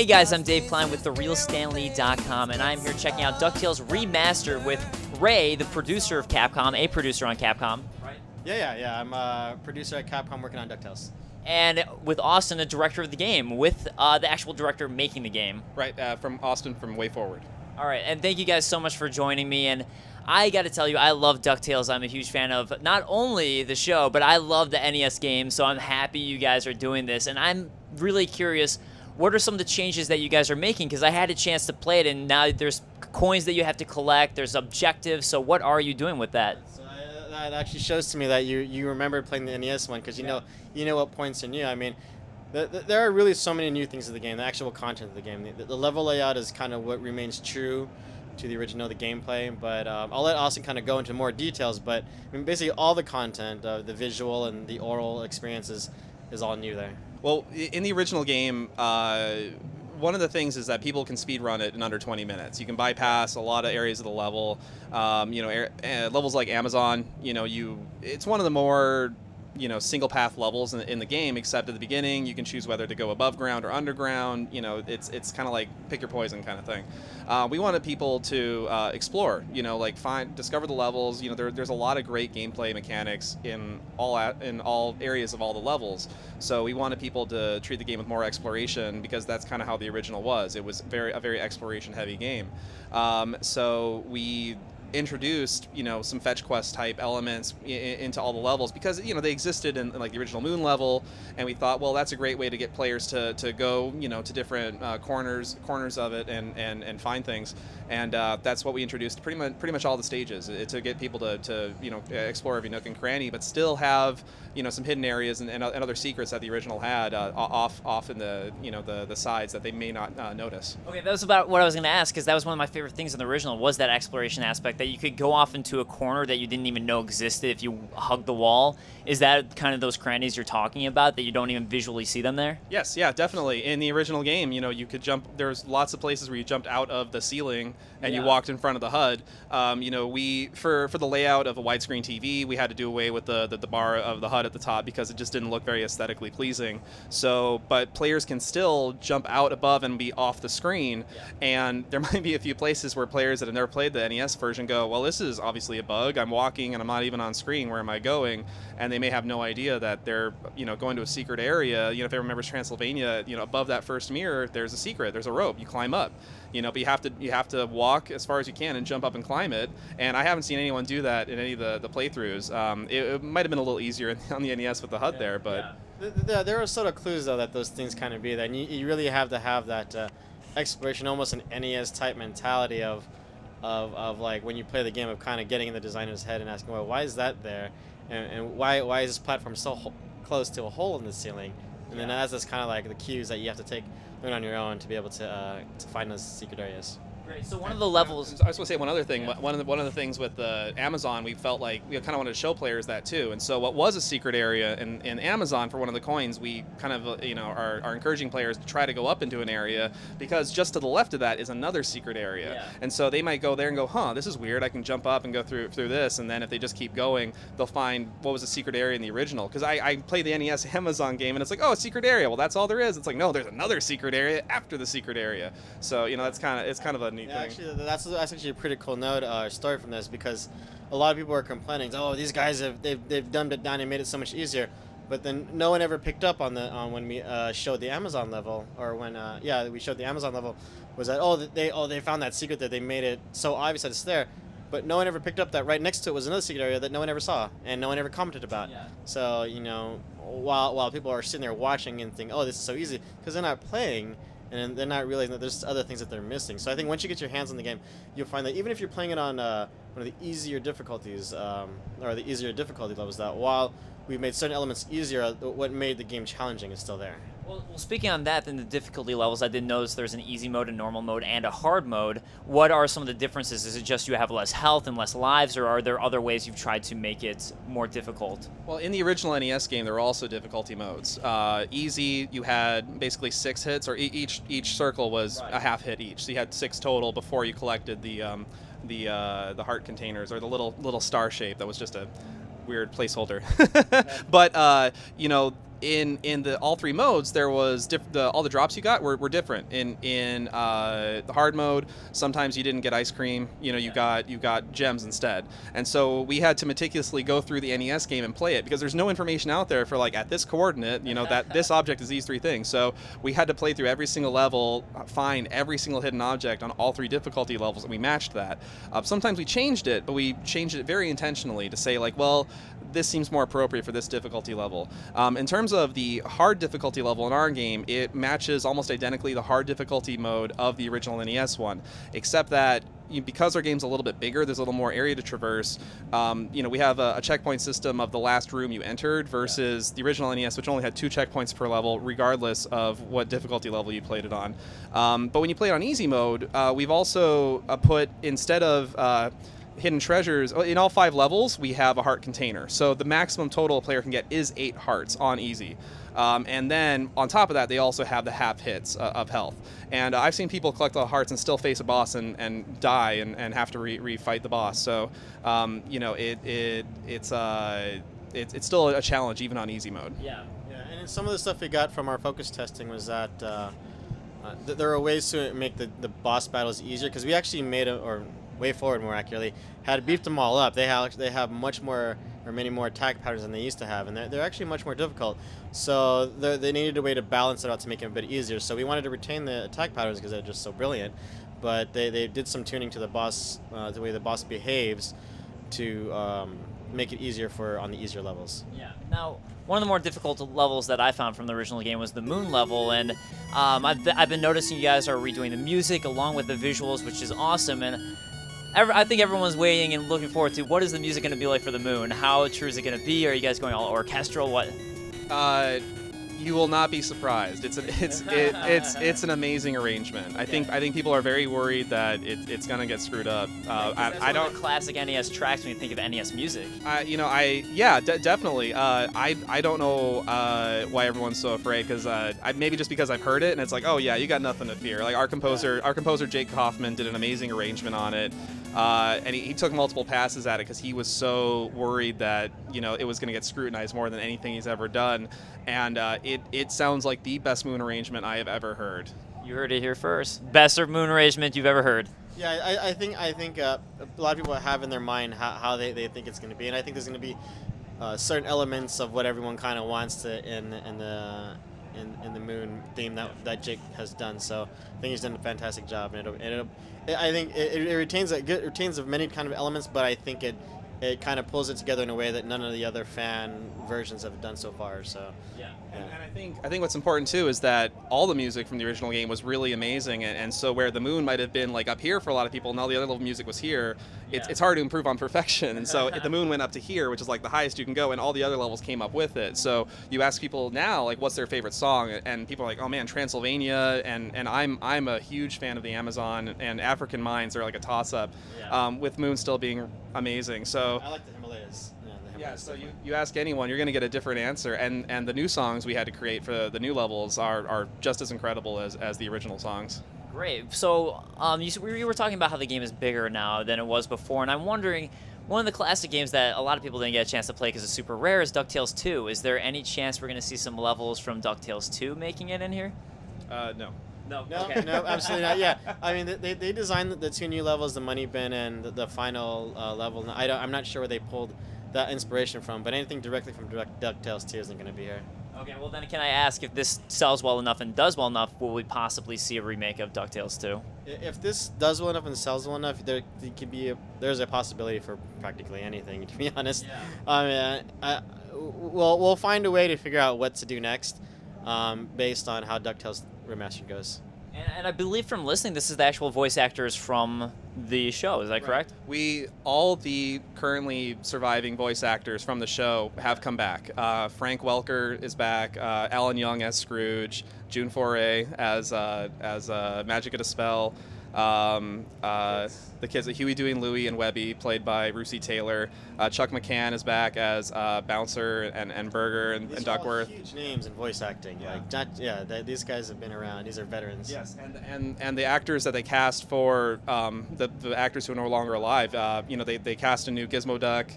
Hey guys, I'm Dave Klein with TheRealStanley.com, and I'm here checking out DuckTales Remastered with Ray, the producer of Capcom, a producer on Capcom. Right? Yeah. I'm a producer at Capcom working on DuckTales. And with Austin, a director of the game, with the actual director making the game. Right, from Austin from WayForward. All right, and thank you guys so much for joining me. And I got to tell you, I love DuckTales. I'm a huge fan of not only the show, but I love the NES game, so I'm happy you guys are doing this. And I'm really curious, what are some of the changes that you guys are making? Because I had a chance to play it, and now there's coins that you have to collect, there's objectives, so what are you doing with that? So that actually shows to me that you remember playing the NES one, because you know what points are new. I mean, there are really so many new things in the game, the actual content of the game. The level layout is kind of what remains true to the original, the gameplay, but I'll let Austin kind of go into more details, but I mean, basically all the content, the visual and the oral experiences is all new there. Well, in the original game, one of the things is that people can speedrun it in under 20 minutes. You can bypass a lot of areas of the level. Levels like Amazon, it's one of the more single path levels in the game, except at the beginning you can choose whether to go above ground or underground. It's kind of like pick your poison kind of thing. We wanted people to explore, discover the levels. There's a lot of great gameplay mechanics in all areas of all the levels. So we wanted people to treat the game with more exploration, because that's kind of how the original was. It was a very exploration heavy game. So we introduced some fetch quest type elements into all the levels, because they existed in like the original Moon level, and we thought, well, that's a great way to get players to go to different corners of it and find things, and that's what we introduced pretty much all the stages, to get people to explore every nook and cranny, but still have some hidden areas and other secrets that the original had off in the sides that they may not notice. Okay, that was about what I was going to ask, because that was one of my favorite things in the original, was that exploration aspect, that you could go off into a corner that you didn't even know existed if you hugged the wall. Is that kind of those crannies you're talking about, that you don't even visually see them there? Yes, yeah, definitely. In the original game, you could jump. There's lots of places where you jumped out of the ceiling and you walked in front of the HUD. We for the layout of a widescreen TV, we had to do away with the bar of the HUD at the top, because it just didn't look very aesthetically pleasing. So, but players can still jump out above and be off the screen. And there might be a few places where players that have never played the NES version go, well, this is obviously a bug. I'm walking and I'm not even on screen. Where am I going? And they may have no idea that they're going to a secret area. If everyone remembers Transylvania, above that first mirror there's a secret. There's a rope. You climb up. But you have to walk as far as you can and jump up and climb it. And I haven't seen anyone do that in any of the playthroughs. It might have been a little easier on the NES with the HUD there, but there are sort of clues though that those things kind of be there, and you really have to have that exploration, almost an NES type mentality of like when you play the game, of kind of getting in the designer's head and asking, well, why is that there, and why is this platform so close to a hole in the ceiling? And then that's kind of like the cues that you have to learn on your own to be able to find those secret areas. Great. So one of the levels. I was going to say one other thing. Yeah. One of the things with Amazon, we felt like we kind of wanted to show players that too. And so what was a secret area in Amazon for one of the coins, we kind of are encouraging players to try to go up into an area, because just to the left of that is another secret area. Yeah. And so they might go there and go, this is weird. I can jump up and go through this. And then if they just keep going, they'll find what was a secret area in the original. Because I played the NES Amazon game, and it's like, oh, a secret area. Well, that's all there is. It's like, no, there's another secret area after the secret area. So it's kind of a neat thing. Actually, that's actually a pretty cool story from this, because a lot of people are complaining, oh, these guys they've dumbed it down and made it so much easier, but then no one ever picked up on when we showed the Amazon level, or when we showed the Amazon level, was that they found that secret, that they made it so obvious that it's there, but no one ever picked up that right next to it was another secret area that no one ever saw and no one ever commented about. Yeah. So while people are sitting there watching and think, oh, this is so easy, because they're not playing, and they're not realizing that there's other things that they're missing. So I think once you get your hands on the game, you'll find that even if you're playing it on one of the easier difficulties, or the easier difficulty levels, that while we've made certain elements easier, what made the game challenging is still there. Well, speaking on that, in the difficulty levels, I did notice there's an easy mode, a normal mode, and a hard mode. What are some of the differences? Is it just you have less health and less lives, or are there other ways you've tried to make it more difficult? Well, in the original NES game, there were also difficulty modes. Easy, you had basically 6 hits, or each circle was a half hit each. So you had 6 total before you collected the heart containers, or the little star shape that was just a weird placeholder. But in the all three modes, there was all the drops you got were different. In the hard mode, sometimes you didn't get ice cream. You know, you got gems instead. And so we had to meticulously go through the NES game and play it because there's no information out there for like at this coordinate, you know, that this object is these three things. So we had to play through every single level, find every single hidden object on all three difficulty levels, and we matched that. Sometimes we changed it, but we changed it very intentionally to say like, well, this seems more appropriate for this difficulty level. In terms of the hard difficulty level in our game, it matches almost identically the hard difficulty mode of the original NES one, except that because our game's a little bit bigger, there's a little more area to traverse. You know, we have a checkpoint system of the last room you entered versus the original NES, which only had 2 checkpoints per level, regardless of what difficulty level you played it on. But when you play it on easy mode, we've also put, instead of hidden treasures, in all 5 levels, we have a heart container. So the maximum total a player can get is 8 hearts on easy. And then on top of that, they also have the half hits of health. And I've seen people collect all the hearts and still face a boss and die and have to refight the boss. So, you know, it's still a challenge even on easy mode. Yeah. And some of the stuff we got from our focus testing was that there are ways to make the boss battles easier, because we actually made or WayForward more accurately, had beefed them all up. They have much more, or many more attack patterns than they used to have, and they're actually much more difficult. So they needed a way to balance it out to make it a bit easier. So we wanted to retain the attack patterns because they're just so brilliant, but they did some tuning to the boss, the way the boss behaves, to make it easier on the easier levels. Yeah. Now, one of the more difficult levels that I found from the original game was the moon level, and I've been noticing you guys are redoing the music along with the visuals, which is awesome. And I think everyone's waiting and looking forward to what is the music going to be like for the moon? How true is it going to be? Are you guys going all orchestral? What? You will not be surprised. It's an amazing arrangement. I think people are very worried that it's gonna get screwed up. I don't. Classic NES tracks when you think of NES music. Definitely. I don't know why everyone's so afraid, because maybe just because I've heard it and it's like, oh yeah, you got nothing to fear. Like our composer Jake Kaufman did an amazing arrangement on it. And he took multiple passes at it because he was so worried that, you know, it was going to get scrutinized more than anything he's ever done. And it sounds like the best moon arrangement I have ever heard. You heard it here first. Best moon arrangement you've ever heard. Yeah, I think a lot of people have in their mind how they think it's going to be, and I think there's going to be certain elements of what everyone kind of wants to in the moon theme that Jake has done. So I think he's done a fantastic job, and I think it retains of many kind of elements, but I think it kind of pulls it together in a way that none of the other fan versions have done so far. So yeah. And I think what's important too is that all the music from the original game was really amazing, and so where the moon might have been like up here for a lot of people, and all the other level music was here, it's hard to improve on perfection. And so the moon went up to here, which is like the highest you can go, and all the other levels came up with it. So you ask people now like what's their favorite song, and people are like, oh man, Transylvania, and I'm a huge fan of the Amazon, and African Mines are like a toss up, with Moon still being amazing. So I like the Himalayas. Yeah, so you ask anyone, you're going to get a different answer, and the new songs we had to create for the new levels are just as incredible as the original songs. Great. So you were talking about how the game is bigger now than it was before, and I'm wondering, one of the classic games that a lot of people didn't get a chance to play because it's super rare is DuckTales 2. Is there any chance we're going to see some levels from DuckTales 2 making it in here? No. No, Okay. no, absolutely not. Yeah, I mean, they designed the 2 new levels, the Money Bin and the final level. I'm not sure where they pulled that inspiration from, but anything directly from DuckTales 2 isn't going to be here. Okay, well then can I ask, if this sells well enough and does well enough, will we possibly see a remake of DuckTales 2? If this does well enough and sells well enough, there's a possibility for practically anything, to be honest. Yeah. I mean, we'll find a way to figure out what to do next, based on how DuckTales Remastered goes. And I believe from listening, this is the actual voice actors from the show. Is that correct? All the currently surviving voice actors from the show have come back. Frank Welker is back. Alan Young as Scrooge. June Foray as Magic of Dispel. The kids at Huey, Dewey, and Louie and Webby, played by Russi Taylor. Chuck McCann is back as Bouncer and Burger and These Duckworth. are all huge names in voice acting. These guys have been around. These are veterans. Yes, and the actors that they cast for the actors who are no longer alive, they cast a new Gizmo Duck,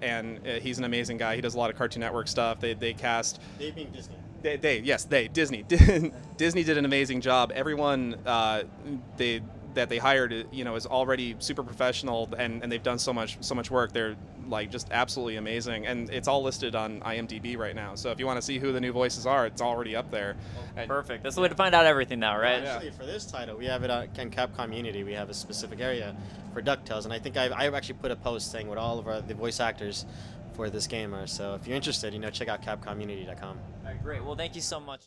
and he's an amazing guy. He does a lot of Cartoon Network stuff. They cast. They being Disney. Disney. Disney did an amazing job. Everyone that they hired, is already super professional, and they've done so much work. They're like just absolutely amazing, and it's all listed on IMDb right now. So if you want to see who the new voices are, it's already up there. Perfect. That's the way to find out everything now, right? Actually, for this title, we have it on Capcom Unity. We have a specific area for DuckTales, and I think I've actually put a post saying what all of the voice actors for this game are. So if you're interested, check out CapcomUnity.com. All right, great. Well, thank you so much.